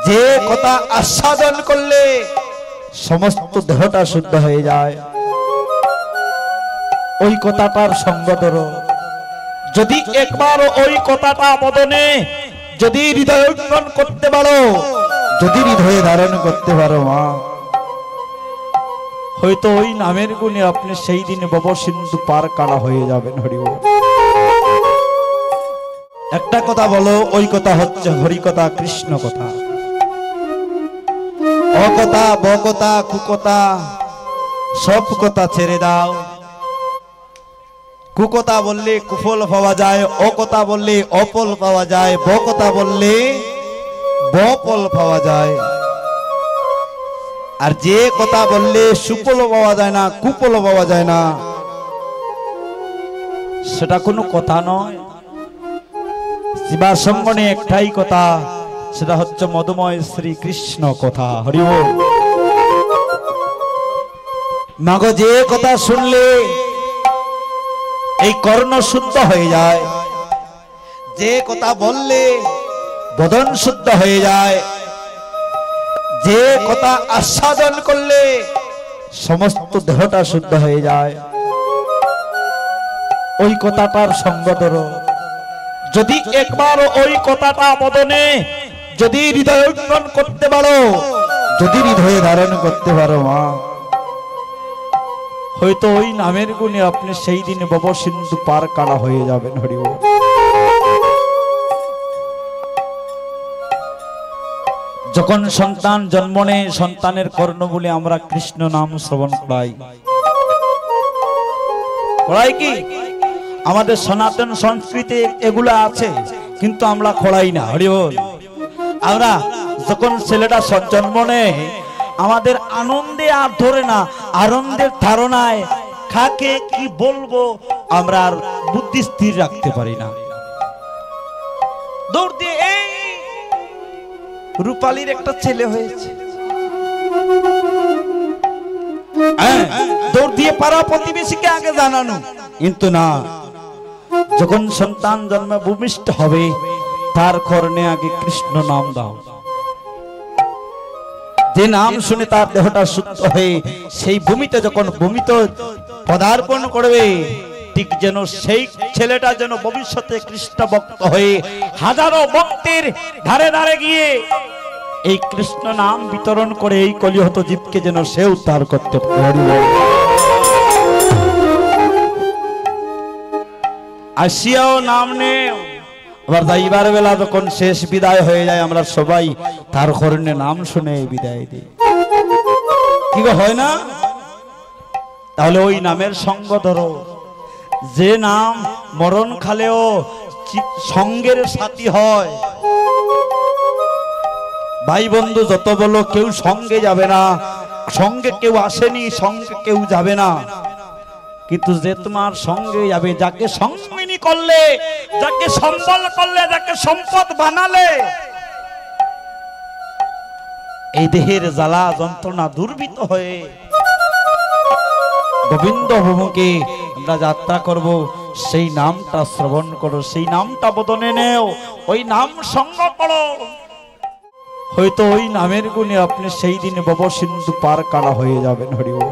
যে কথা আস্বাদন করলে সমস্ত দেহটা শুদ্ধ হয়ে যায়, ওই কথাটার সঙ্গ ধরো। যদি একবার ওই কথাটা বদনে যদি হৃদয় অঙ্গন করতে পারো, যদি হৃদয়ে ধারণ করতে পারো মা, হয়তো ওই নামের গুণে আপনি সেই দিনে ভব সিন্ধু পার কাটা হয়ে যাবেন। হরি বল। একটা কথা বলো, ওই কথা হচ্ছে হরি কথা, কৃষ্ণ কথা। অকথা বকথা কুকথা সব কথা ছেড়ে দাও। কুকথা বললে কুফল পাওয়া যায়, অকথা বললে অপল পাওয়া যায়, বকথা বললে বপল পাওয়া যায়। আর যে কথা বললে সুফল পাওয়া যায় না, কুফল পাওয়া যায় না, সেটা কোনো কথা নয়। শিবার সঙ্গনে একটাই কথা, সেটা হচ্ছে মধুময় শ্রীকৃষ্ণ কথা। হরি বল। মাগো যে কথা শুনলে এই কর্ণ শুদ্ধ হয়ে যায়, যে কথা বললে বদন শুদ্ধ হয়ে যায়, যে কথা আস্বাদন করলে সমস্ত দেহটা শুদ্ধ হয়ে যায়, ওই কথাটার সঙ্গ ধরো। যদি একবার ওই কথাটা বদনে যদি হৃদয় অঙ্গন করতে পারো, যদি হৃদয়ে ধারণ করতে পারো মা, হয়তো ওই নামের গুণে আপনি সেই দিনে ভব সিন্ধু পার কাটা হয়ে যাবেন। হরি বল। যখন সন্তান জন্ম নেয়, সন্তানের কর্ণ বলে আমরা কৃষ্ণ নাম শ্রবণ করাই। করাই কি? আমাদের সনাতন সংস্কৃতি এগুলো আছে, কিন্তু আমরা খোলাই না। হরি বল। আমরা যখন ছেলেটা জন্ম নেয়, আমাদের আনন্দে আর ধরে না, আনন্দের ধারণায় কাকে কি বলবো আমরা আর বুদ্ধি স্থির রাখতে পারি না। দৌড় দিয়ে এই রূপালীর একটা ছেলে হয়েছে, দৌড় দিয়ে পাড়া প্রতিবেশীকে আগে জানানো। কিন্তু না, যখন সন্তান জন্মে ভূমিষ্ঠ হবে, তার কর্ণে আগে কৃষ্ণ নাম দাও। যে নাম শুনে তার দেহটা শুদ্ধ হয়ে সেই ভূমিতে যখন ভূমিতে পদার্পণ করবে, ঠিক যেন সেই ছেলেটা যেন ভবিষ্যতে কৃষ্ণ ভক্ত হয়ে হাজারো ভক্তের ধারে ধারে গিয়ে এই কৃষ্ণ নাম বিতরণ করে এই কলিহত জীবকে যেন সে উদ্ধার করতে পারে। আসিয়াও নাম নে, আবার যাইবার বেলা যখন শেষ বিদায় হয়ে যায়, আমরা সবাই তার কর্ণে নাম শুনে বিদায় দিই। কি গো, হয় না? তাহলে ওই নামের সঙ্গ ধরো। যে নাম মরণ খালেও সঙ্গের সাথী হয়। ভাই বন্ধু যত বলো, কেউ সঙ্গে যাবে না, সঙ্গে কেউ আসেনি, সঙ্গে কেউ যাবে না, কিন্তু যে তোমার সঙ্গে যাবে, যাকে সঙ্গিনী করলে, যাকে সম্বল করলে, যাকে সম্পদ বানালে, এই দেহের জ্বালা যন্ত্রণা দুর্বিত হয়ে গোবিন্দ ভূমুকে আমরা যাত্রা করব, সেই নামটা শ্রবণ করো, সেই নামটা বদনে নেও, ওই নাম সঙ্গ করো। হয়তো ওই নামের গুণে আপনি সেই দিনে ভব সিন্ধু পার কাটা হয়ে যাবেন। হরি বল।